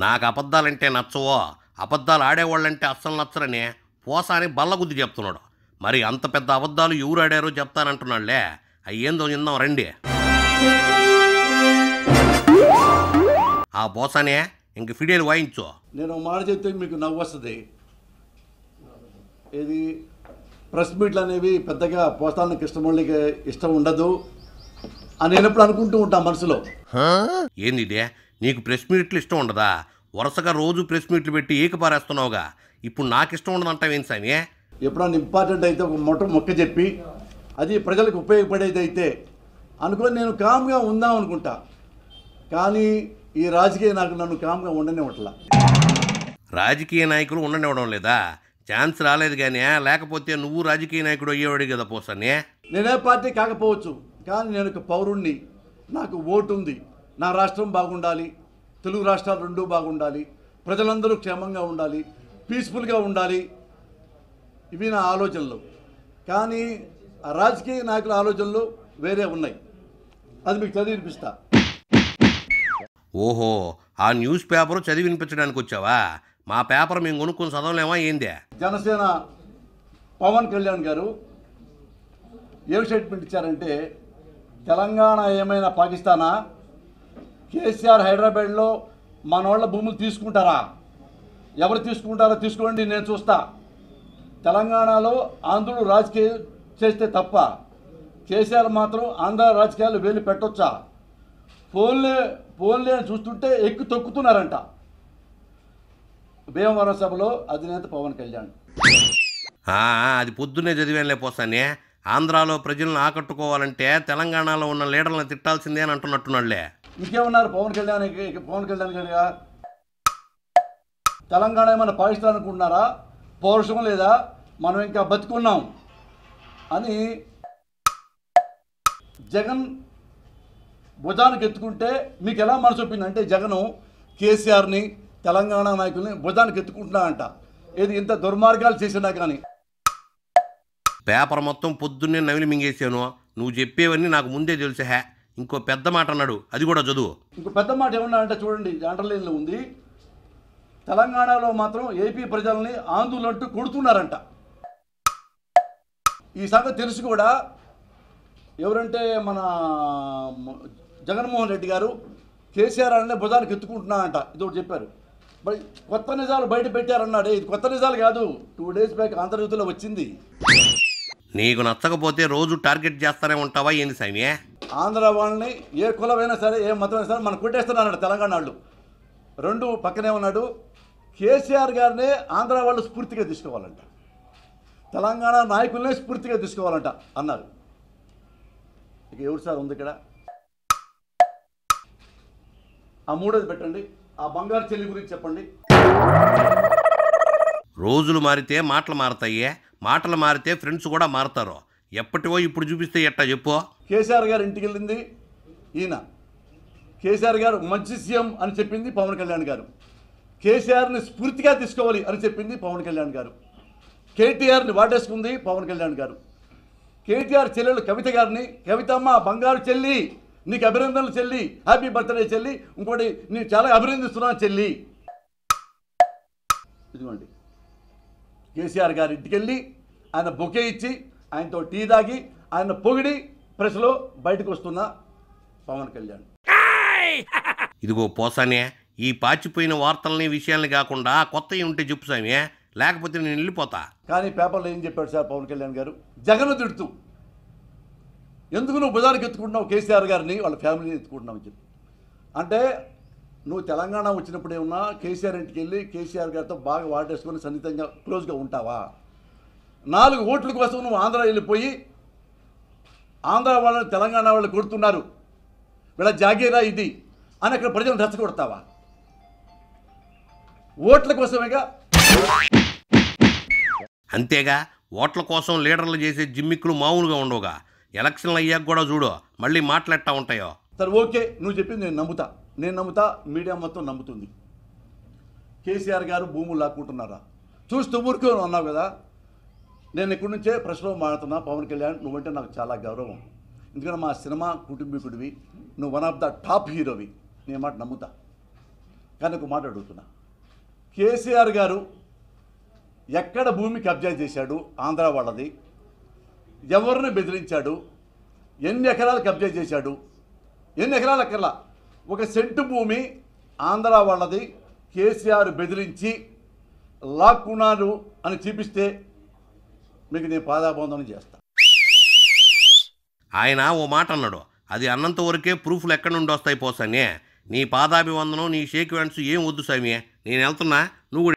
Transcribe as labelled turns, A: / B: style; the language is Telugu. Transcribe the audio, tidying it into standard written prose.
A: నాకు అబద్ధాలంటే నచ్చవో, అబద్ధాలు ఆడేవాళ్ళంటే అస్సలు నచ్చరని పోసాని బల్లగుద్ది చెప్తున్నాడు. మరి అంత పెద్ద అబద్ధాలు ఎవరు ఆడారో చెప్తానంటున్నాడులే. అయ్యేందో విందాం రండి. ఆ పోసానే ఇంక ఫిడేలు వాయించు.
B: నేను మాట చెప్తే మీకు నవ్వు వస్తుంది. ఇది ప్రెస్ మీట్లు అనేవి పెద్దగా పోసాన కృష్ణమౌళికి ఇష్టం ఉండదు అని నేను ఎప్పుడు అనుకుంటూ ఉంటాను మనసులో.
A: ఏంది ఇదే, నీకు ప్రెస్ మీట్లు ఇష్టం ఉండదా? వరుసగా రోజు ప్రెస్ మీట్లు పెట్టి ఏకపారేస్తున్నావుగా, ఇప్పుడు నాకు ఇష్టం ఉండదంటావేంటి సామి?
B: ఎప్పుడన్నా ఇంపార్టెంట్ అయితే ఒక మొక్క చెప్పి అది ప్రజలకు ఉపయోగపడేది అయితే అనుకొని నేను కామ్గా ఉందాం అనుకుంటా. కానీ ఈ రాజకీయ నాయకులు నన్ను కామ్గా ఉండనివ్వట్లా.
A: రాజకీయ నాయకులు ఉండనివ్వడం లేదా? ఛాన్స్ రాలేదు కానీ, లేకపోతే నువ్వు రాజకీయ నాయకుడు అయ్యేవాడు కదా పోసానే.
B: నేనే పార్టీ కాకపోవచ్చు, కానీ నేను ఒక పౌరుణ్ణి, నాకు ఓటు ఉంది. నా రాష్ట్రం బాగుండాలి, తెలుగు రాష్ట్రాలు రెండూ బాగుండాలి, ప్రజలందరూ క్షేమంగా ఉండాలి, పీస్ఫుల్గా ఉండాలి. ఇవి నా ఆలోచనలు. కానీ ఆ రాజకీయ నాయకుల ఆలోచనలు వేరే ఉన్నాయి. అది మీకు చదివి వినిపిస్తా.
A: ఓహో, ఆ న్యూస్ పేపర్ చదివి వినిపించడానికి వచ్చావా? మా పేపర్ మేము కొనుక్కొని చదవలేమా ఏందే?
B: జనసేన పవన్ కళ్యాణ్ గారు ఏం స్టేట్మెంట్ ఇచ్చారంటే, తెలంగాణ ఏమైనా పాకిస్తానా? కేసీఆర్ హైదరాబాద్లో మన వాళ్ళ భూములు తీసుకుంటారా? ఎవరు తీసుకుంటారో తీసుకోండి, నేను చూస్తా. తెలంగాణలో ఆంధ్రులు రాజకీయం చేస్తే తప్ప కేసీఆర్ మాత్రం ఆంధ్ర రాజకీయాలు వేలు పెట్టొచ్చా? ఫోన్లే అని చూస్తుంటే ఎక్కి తొక్కుతున్నారంట. భీమవరం సభలో అధినేత పవన్ కళ్యాణ్.
A: అది పొద్దున్నే చదివానులే పోసానే. ఆంధ్రాలో ప్రజలను ఆకట్టుకోవాలంటే తెలంగాణలో ఉన్న లీడర్లను తిట్టాల్సిందే అని అంటున్నట్టున్నాడులే.
B: ఇంకేమన్నారు పవన్ కళ్యాణ్ గారిగా? తెలంగాణ ఏమైనా పాకిస్తాన్ అనుకుంటున్నారా? పౌరుషం లేదా? మనం ఇంకా బతుకున్నాం అని జగన్ భుజానికి ఎత్తుకుంటే మీకు ఎలా మనసు ఒప్పిందంటే, జగను కేసీఆర్ని తెలంగాణ నాయకుల్ని భుజానికి ఎత్తుకుంటున్నాడంట. ఏది ఇంత దుర్మార్గాలు చేసినా కానీ.
A: పేపర్ మొత్తం పొద్దున్నే నవిలి మింగేసాను. నువ్వు చెప్పేవన్నీ నాకు ముందే తెలుసా. ఇంకో పెద్ద మాట అన్నాడు, అది కూడా చదువు.
B: ఇంకో పెద్ద మాట ఏమన్నా అంటే చూడండి, అండర్లైన్లో ఉంది. తెలంగాణలో మాత్రం ఏపీ ప్రజల్ని ఆందోళన అంటూ కొడుతున్నారంట. ఈ సంగతి తెలుసు కూడా ఎవరంటే మన జగన్మోహన్ రెడ్డి గారు కేసీఆర్ అనే భుజానికి ఎత్తుకుంటున్నారంట. ఇదొకటి చెప్పారు. మరి కొత్త నిజాలు బయట పెట్టారన్నాడే, ఇది కొత్త నిజాలు కాదు, 2 days బ్యాక్ ఆంధ్రజ్యోతిలో వచ్చింది.
A: నీకు నచ్చకపోతే రోజు టార్గెట్ చేస్తానే ఉంటావా ఏంది సామి?
B: ఆంధ్ర వాళ్ళని ఏ కులమైనా సరే, ఏ మతమైనా సరే మనం కొట్టేస్తున్నాడు తెలంగాణ వాళ్ళు. రెండు పక్కనే ఉన్నాడు. కేసీఆర్ గారినే ఆంధ్ర వాళ్ళు స్ఫూర్తిగా తీసుకోవాలంట, తెలంగాణ నాయకులనే స్ఫూర్తిగా తీసుకోవాలంట అన్నారు. ఇక ఎవరు సార్ ఉంది ఇక్కడ? ఆ మూడోది పెట్టండి. ఆ బంగారు చెల్లి గురించి చెప్పండి.
A: రోజులు మారితే మాటలు మారతాయే, మాటలు మారితే ఫ్రెండ్స్ కూడా మారతారు. ఎప్పటివో ఇప్పుడు చూపిస్తే ఎట్టా చెప్పు.
B: కేసీఆర్ గారు ఇంటికి వెళ్ళింది ఈయన. కేసీఆర్ గారు మంచి సీఎం అని చెప్పింది పవన్ కళ్యాణ్ గారు. కేసీఆర్ని స్ఫూర్తిగా తీసుకోవాలి అని చెప్పింది పవన్ కళ్యాణ్ గారు. కేటీఆర్ని వాటేసుకుంది పవన్ కళ్యాణ్ గారు. కేటీఆర్ చెల్లెలు కవిత గారిని, కవితమ్మ బంగారు చెల్లి, నీకు అభినందనలు చెల్లి, హ్యాపీ బర్త్డే చెల్లి, ఇంకోటి నేను చాలా అభినందిస్తున్నాను చెల్లి. ఇదిగోండి, కేసీఆర్ గారి ఇంటికి వెళ్ళి ఆయన బొకే ఇచ్చి ఆయనతో టీ తాగి ఆయన పొగిడి ప్రెస్లో బయటకు వస్తున్న పవన్ కళ్యాణ్.
A: ఇదిగో పోసానే, ఈ పాచిపోయిన వార్తల్ని విషయాల్ని కాకుండా కొత్తవి ఉంటే చెప్పు సామి, లేకపోతే నేను వెళ్ళిపోతా.
B: కానీ పేపర్లో ఏం చెప్పాడు సార్ పవన్ కళ్యాణ్ గారు? జగన్ తిడుతూ, ఎందుకు నువ్వు బజారుకి ఎత్తుకుంటున్నావు కేసీఆర్ గారిని, వాళ్ళ ఫ్యామిలీని ఎత్తుకుంటున్నావు అని చెప్పి. అంటే నువ్వు తెలంగాణ వచ్చినప్పుడు ఏమన్నా కేసీఆర్ ఇంటికి వెళ్ళి కేసీఆర్ గారితో బాగా వాటేసుకొని సన్నిహితంగా క్లోజ్గా ఉంటావా? 4 ఓట్ల కోసం నువ్వు ఆంధ్ర వెళ్ళిపోయి ఆంధ్ర వాళ్ళని తెలంగాణ వాళ్ళు కొడుతున్నారు, వీళ్ళ జాగీరా ఇది అని అక్కడ ప్రజలను రెచ్చగొడతావా? ఓట్ల కోసమేగా.
A: అంతేగా, ఓట్ల కోసం లీడర్లు చేసే జిమ్మిక్కులు మామూలుగా ఉండవుగా. ఎలక్షన్లు అయ్యాక కూడా చూడు మళ్ళీ మాట్లాడుతూ ఉంటాయో.
B: సరే ఓకే, నువ్వు చెప్పింది నేను నమ్ముతా, మీడియా మొత్తం నమ్ముతుంది. కేసీఆర్ గారు భూములు లాక్కుంటున్నారా? చూస్తూ ఊరుకో అన్నావు కదా. నేను ఇక్కడి నుంచే ప్రశ్నలో మాడుతున్నా. పవన్ కళ్యాణ్, నువ్వంటే నాకు చాలా గౌరవం. ఎందుకంటే మా సినిమా కుటుంబీకుడివి, నువ్వు వన్ ఆఫ్ ద టాప్ హీరోవి. నేను మాట నమ్ముతా. కానీ ఒక మాట అడుగుతున్నా, కేసీఆర్ గారు ఎక్కడ భూమి కబ్జా చేశాడు ఆంధ్ర వాళ్ళది, ఎవరిని బెదిరించాడు, ఎన్ని ఎకరాలు కబ్జా చేశాడు, ఎన్ని ఎకరాలు అక్కర్లా, ఒక సెంటు భూమి ఆంధ్ర వాళ్ళది కేసీఆర్ బెదిరించి లాక్కున్నాడు అని చూపిస్తే మీకు నేను పాదాబంధనం చేస్తాను.
A: ఆయన ఓ మాట అన్నాడు, అది అన్నంత వరకే ప్రూఫ్లు ఎక్కడి నుండి వస్తాయి పోసాని. నీ పాదాభివందనం నీ షేక్ హ్యాండ్స్ ఏం వద్దు సామి, నేను వెళ్తున్నా, నువ్వు